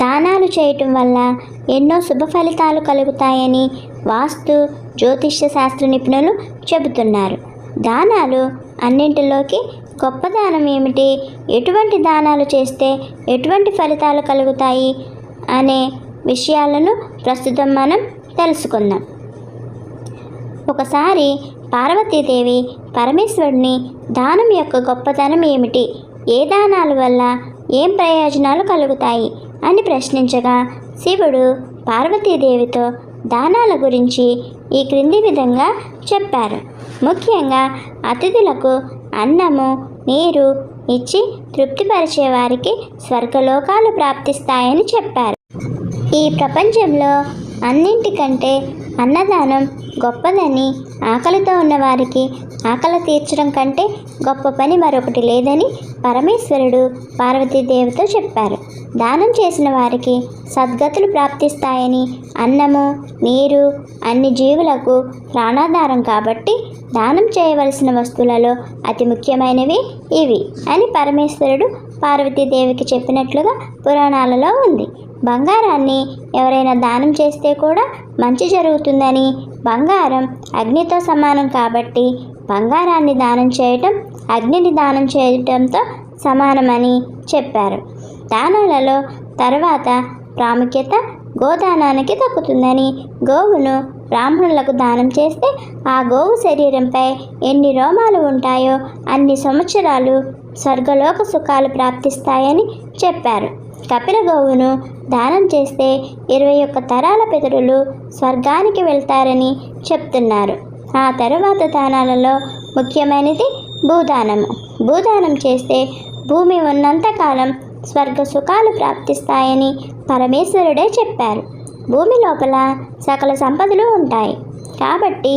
దానాలు చేయటం వల్ల ఎన్నో శుభ ఫలితాలు కలుగుతాయని వాస్తు జ్యోతిష్య శాస్త్ర నిపుణులు చెబుతున్నారు. దానాలు అన్నింటిలోకి గొప్ప దానం ఏమిటి, ఎటువంటి దానాలు చేస్తే ఎటువంటి ఫలితాలు కలుగుతాయి అనే విషయాలను ప్రస్తుతం మనం తెలుసుకుందాం. ఒకసారి పార్వతీదేవి పరమేశ్వరుని దానం యొక్క గొప్పతనం ఏమిటి, ఏ దానాల వల్ల ఏం ప్రయోజనాలు కలుగుతాయి అని ప్రశ్నించగా శివుడు పార్వతీదేవితో దానాల గురించి ఈ క్రింది విధంగా చెప్పారు. ముఖ్యంగా అతిథులకు అన్నము నీరు ఇచ్చి తృప్తిపరిచే వారికి స్వర్గలోకాలు ప్రాప్తిస్తాయని చెప్పారు. ఈ ప్రపంచంలో అన్నింటికంటే అన్నదానం గొప్పదని, ఆకలితో ఉన్నవారికి ఆకలి తీర్చడం కంటే గొప్ప పని మరొకటి లేదని పరమేశ్వరుడు పార్వతీదేవితో చెప్పారు. దానం చేసిన వారికి సద్గతులు ప్రాప్తిస్తాయని, అన్నము నీరు అన్ని జీవులకు ప్రాణాధారం కాబట్టి దానం చేయవలసిన వస్తువులలో అతి ముఖ్యమైనవి ఇవి అని పరమేశ్వరుడు పార్వతీదేవికి చెప్పినట్లుగా పురాణాలలో ఉంది. బంగారాన్ని ఎవరైనా దానం చేస్తే కూడా మంచి జరుగుతుందని, బంగారం అగ్నితో సమానం కాబట్టి బంగారాన్ని దానం చేయటం అగ్నిని దానం చేయటంతో సమానమని చెప్పారు. దానాలలో తర్వాత ప్రాముఖ్యత గోదానానికి దక్కుతుందని, గోవును బ్రాహ్మణులకు దానం చేస్తే ఆ గోవు శరీరంపై ఎన్ని రోమాలు ఉంటాయో అన్ని సంవత్సరాలు స్వర్గలోక సుఖాలు ప్రాప్తిస్తాయని చెప్పారు. కపిల గోవును దానం చేస్తే 21 తరాల పితరులు స్వర్గానికి వెళ్తారని చెప్తున్నారు. ఆ తరువాత దానాలలో ముఖ్యమైనది భూదానము. భూదానం చేస్తే భూమి ఉన్నంతకాలం స్వర్గ సుఖాలు ప్రాప్తిస్తాయని పరమేశ్వరుడే చెప్పారు. భూమి లోపల సకల సంపదలు ఉంటాయి కాబట్టి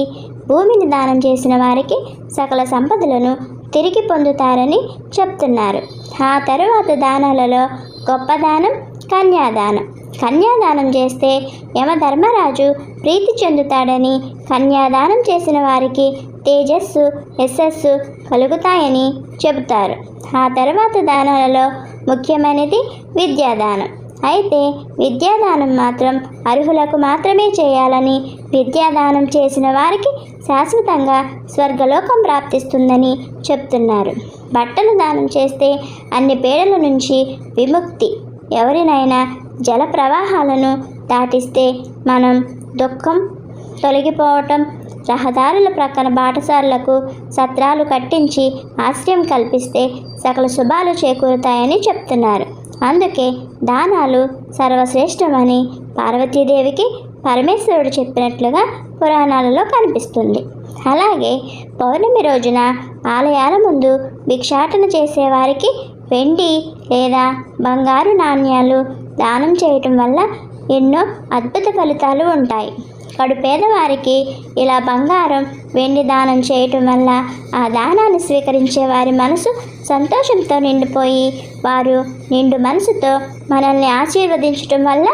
భూమిని దానం చేసిన వారికి సకల సంపదలను తిరిగి పొందుతారని చెప్తున్నారు. ఆ తరువాత దానాలలో గొప్ప దానం కన్యాదానం. కన్యాదానం చేస్తే యమధర్మరాజు ప్రీతి చెందుతాడని, కన్యాదానం చేసిన వారికి తేజస్సు యశస్సు కలుగుతాయని చెబుతారు. ఆ తర్వాత దానాలలో ముఖ్యమైనది విద్యాదానం. అయితే విద్యాదానం మాత్రం అర్హులకు మాత్రమే చేయాలని, విద్యాదానం చేసిన వారికి శాశ్వతంగా స్వర్గలోకం ప్రాప్తిస్తుందని చెప్తున్నారు. బట్టలు దానం చేస్తే అన్ని పీడల నుంచి విముక్తి. ఎవరినైనా జల ప్రవాహాలను దాటిస్తే మనం దుఃఖం తొలగిపోవటం, రహదారుల ప్రక్కన బాటసారులకు సత్రాలు కట్టించి ఆశ్రయం కల్పిస్తే సకల శుభాలు చేకూరుతాయని చెప్తున్నారు. అందుకే దానాలు సర్వశ్రేష్టమని పార్వతీదేవికి పరమేశ్వరుడు చెప్పినట్లుగా పురాణాలలో కనిపిస్తుంది. అలాగే పౌర్ణమి రోజున ఆలయాల ముందు భిక్షాటన చేసేవారికి వెండి లేదా బంగారు నాణ్యాలు దానం చేయటం వల్ల ఎన్నో అద్భుత ఫలితాలు ఉంటాయి. కడు పేదవారికి ఇలా బంగారం వెండి దానం చేయటం వల్ల ఆ దానాన్ని స్వీకరించే వారి మనసు సంతోషంతో నిండిపోయి వారు నిండు మనసుతో మనల్ని ఆశీర్వదించటం వల్ల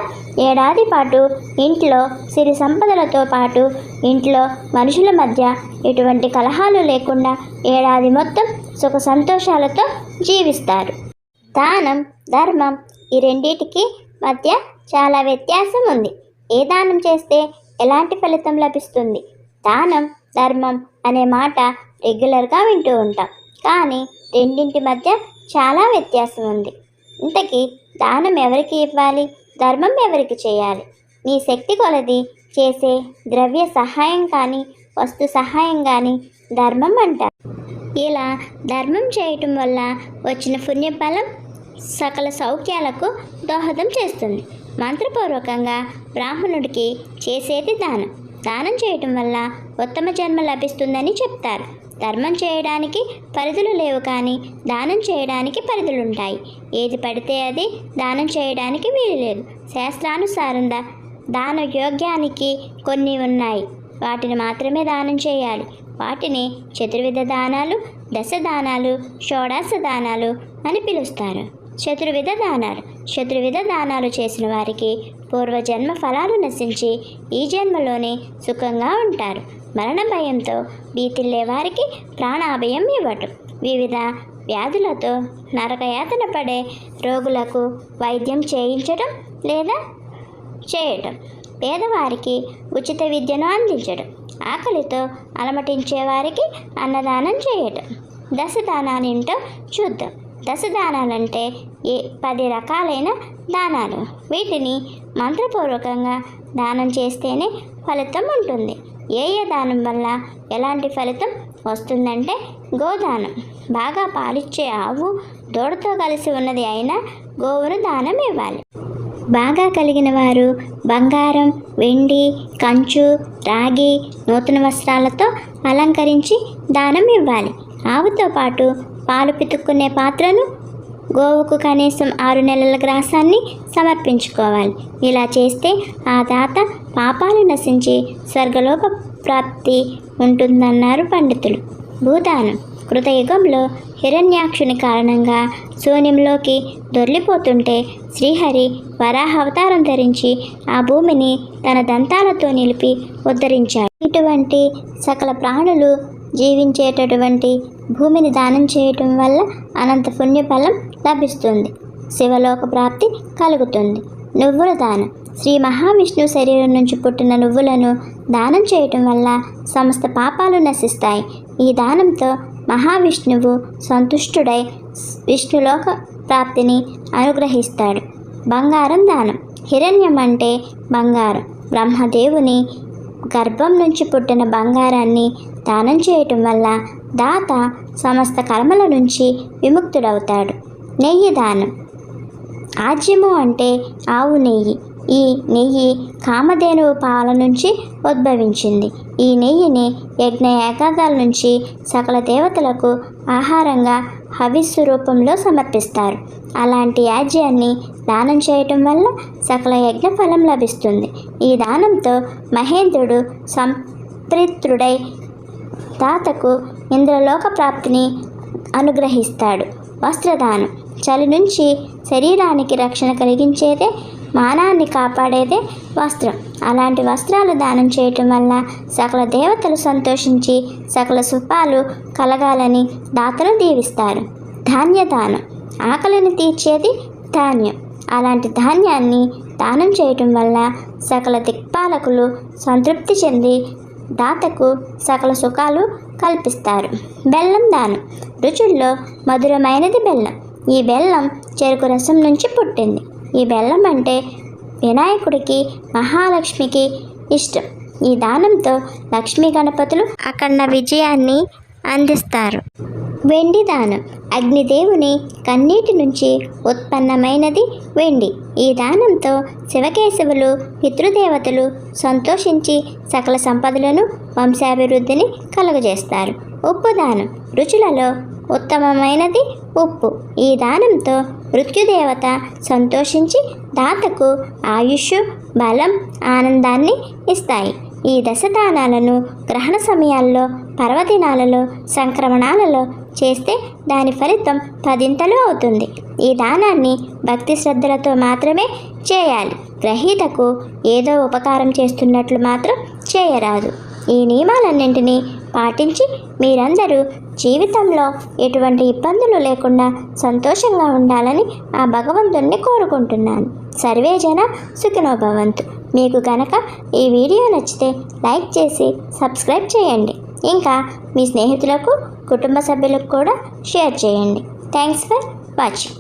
ఏడాది పాటు ఇంట్లో సిరి సంపదలతో పాటు ఇంట్లో మనుషుల మధ్య ఎటువంటి కలహాలు లేకుండా ఏడాది మొత్తం సుఖ సంతోషాలతో జీవిస్తారు. దానం ధర్మం ఈ రెండింటికి మధ్య చాలా వ్యత్యాసం ఉంది. ఏ దానం చేస్తే ఎలాంటి ఫలితం లభిస్తుంది? దానం ధర్మం అనే మాట రెగ్యులర్గా వింటూ ఉంటాం, కానీ రెండింటి మధ్య చాలా వ్యత్యాసం ఉంది. ఇంతకీ దానం ఎవరికి ఇవ్వాలి, ధర్మం ఎవరికి చేయాలి? నీ శక్తి కొలది చేసే ద్రవ్య సహాయం కానీ వస్తు సహాయం కానీ ధర్మం అంటారు. ఇలా ధర్మం చేయటం వల్ల వచ్చిన పుణ్యఫలం సకల సౌఖ్యాలకు దోహదం చేస్తుంది. మంత్రపూర్వకంగా బ్రాహ్మణుడికి చేసేది దానం. దానం చేయటం వల్ల ఉత్తమ జన్మ లభిస్తుందని చెప్తారు. ధర్మం చేయడానికి పరిధులు లేవు, కానీ దానం చేయడానికి పరిధులుంటాయి. ఏది పడితే అది దానం చేయడానికి వీలు లేదు. శాస్త్రానుసారంగా దాన యోగ్యానికి కొన్ని ఉన్నాయి, వాటిని మాత్రమే దానం చేయాలి. వాటిని చతుర్విధ దానాలు, దశ దానాలు, షోడాశ దానాలు అని పిలుస్తారు. చతుర్విధ దానాలు చేసిన వారికి పూర్వజన్మ ఫలాలు నశించి ఈ జన్మలోనే సుఖంగా ఉంటారు. మరణ భయంతో భీతిల్లే వారికి ప్రాణాభయం ఇవ్వటం, వివిధ వ్యాధులతో నరకయాతన పడే రోగులకు వైద్యం చేయించడం లేదా చేయటం, పేదవారికి ఉచిత విద్యను అందించడం, ఆకలితో అలమటించే వారికి అన్నదానం చేయటం. దశదానాలేంటో చూద్దాం. దశదానాలంటే 10 రకాలైన దానాలు. వీటిని మంత్రపూర్వకంగా దానం చేస్తేనే ఫలితం ఉంటుంది. ఏ దానం వల్ల ఎలాంటి ఫలితం వస్తుందంటే గోదానం. బాగా పాలిచ్చే ఆవు, దూడతో కలిసి ఉన్నది అయినా గోవును దానం ఇవ్వాలి. బాగా కలిగిన వారు బంగారం, వెండి, కంచు, రాగి, నూతన వస్త్రాలతో అలంకరించి దానం ఇవ్వాలి. ఆవుతో పాటు పాలు పితుక్కునే పాత్రను, గోవుకు కనీసం 6 నెలల గ్రాసాన్ని సమర్పించుకోవాలి. ఇలా చేస్తే ఆ దాత పాపాలు నశించి స్వర్గలోక ప్రాప్తి ఉంటుందన్నారు పండితులు. భూదానం. కృతయుగంలో హిరణ్యాక్షుని కారణంగా శూన్యంలోకి దొర్లిపోతుంటే శ్రీహరి వరాహ అవతారం ధరించి ఆ భూమిని తన దంతాలతో నిలిపి ఉద్ధరించాడు. ఇటువంటి సకల ప్రాణులు జీవించేటటువంటి భూమిని దానం చేయటం వల్ల అనంత పుణ్యఫలం లభిస్తుంది. శివలోక ప్రాప్తి కలుగుతుంది. నువ్వుల దానం. శ్రీ మహావిష్ణువు శరీరం నుంచి పుట్టిన నువ్వులను దానం చేయటం వల్ల సమస్త పాపాలు నశిస్తాయి. ఈ దానంతో మహావిష్ణువు సంతుష్టుడై విష్ణులోక ప్రాప్తిని అనుగ్రహిస్తాడు. బంగారం దానం. హిరణ్యం అంటే బంగారం. బ్రహ్మదేవుని గర్భం నుంచి పుట్టిన బంగారాన్ని దానం చేయటం వల్ల దాత సమస్త కర్మల నుంచి విముక్తుడవుతాడు. నెయ్యి దానం. ఆజ్యము అంటే ఆవు నెయ్యి. ఈ నెయ్యి కామధేనువు పాల నుంచి ఉద్భవించింది. ఈ నెయ్యిని యజ్ఞ యాగాల నుంచి సకల దేవతలకు ఆహారంగా హవిస్సు రూపంలో సమర్పిస్తారు. అలాంటి యాజ్యాన్ని దానం చేయటం వల్ల సకల యజ్ఞ ఫలం లభిస్తుంది. ఈ దానంతో మహేంద్రుడు సంప్రీతుడై దాతకు ఇంద్రలోక ప్రాప్తిని అనుగ్రహిస్తాడు. వస్త్రదానం. చలి నుంచి శరీరానికి రక్షణ కలిగించేదే, మానాన్ని కాపాడేదే వస్త్రం. అలాంటి వస్త్రాలు దానం చేయటం వల్ల సకల దేవతలు సంతోషించి సకల శుభాలు కలగాలని దాతను దీవిస్తారు. ధాన్యదానం. ఆకలిని తీర్చేది ధాన్యం. అలాంటి ధాన్యాన్ని దానం చేయటం వల్ల సకల దిక్పాలకులు సంతృప్తి చెంది దాతకు సకల సుఖాలు కల్పిస్తారు. బెల్లం దానం. రుచుల్లో మధురమైనది బెల్లం. ఈ బెల్లం చెరుకు రసం నుంచి పుట్టింది. ఈ బెల్లం అంటే వినాయకుడికి, మహాలక్ష్మికి ఇష్టం. ఈ దానంతో లక్ష్మీ గణపతులు అఖండ విజయాన్ని అందిస్తారు. వెండి దానం. అగ్నిదేవుని కన్నీటి నుంచి ఉత్పన్నమైనది వెండి. ఈ దానంతో శివకేశవులు పితృదేవతలు సంతోషించి సకల సంపదలను, వంశాభివృద్ధిని కలుగజేస్తారు. ఉప్పు దానం. రుచులలో ఉత్తమమైనది ఉప్పు. ఈ దానంతో మృత్యుదేవత సంతోషించి దాతకు ఆయుష్, బలం, ఆనందాన్ని ఇస్తాయి. ఈ దశదానాలను గ్రహణ సమయాల్లో, పర్వదినాలలో, సంక్రమణాలలో చేస్తే దాని ఫలితం 10 అవుతుంది. ఈ దానాన్ని భక్తి శ్రద్ధలతో మాత్రమే చేయాలి. గ్రహీతకు ఏదో ఉపకారం చేస్తున్నట్లు మాత్రం చేయరాదు. ఈ నియమాలన్నింటినీ పాటించి మీరందరూ జీవితంలో ఎటువంటి ఇబ్బందులు లేకుండా సంతోషంగా ఉండాలని ఆ భగవంతుణ్ణి కోరుకుంటున్నాను. సర్వే జన సుఖినో భవంతు. మీకు కనుక ఈ వీడియో నచ్చితే లైక్ చేసి సబ్స్క్రైబ్ చేయండి. ఇంకా మీ స్నేహితులకు, కుటుంబ సభ్యులకు కూడా షేర్ చేయండి. Thanks for watching.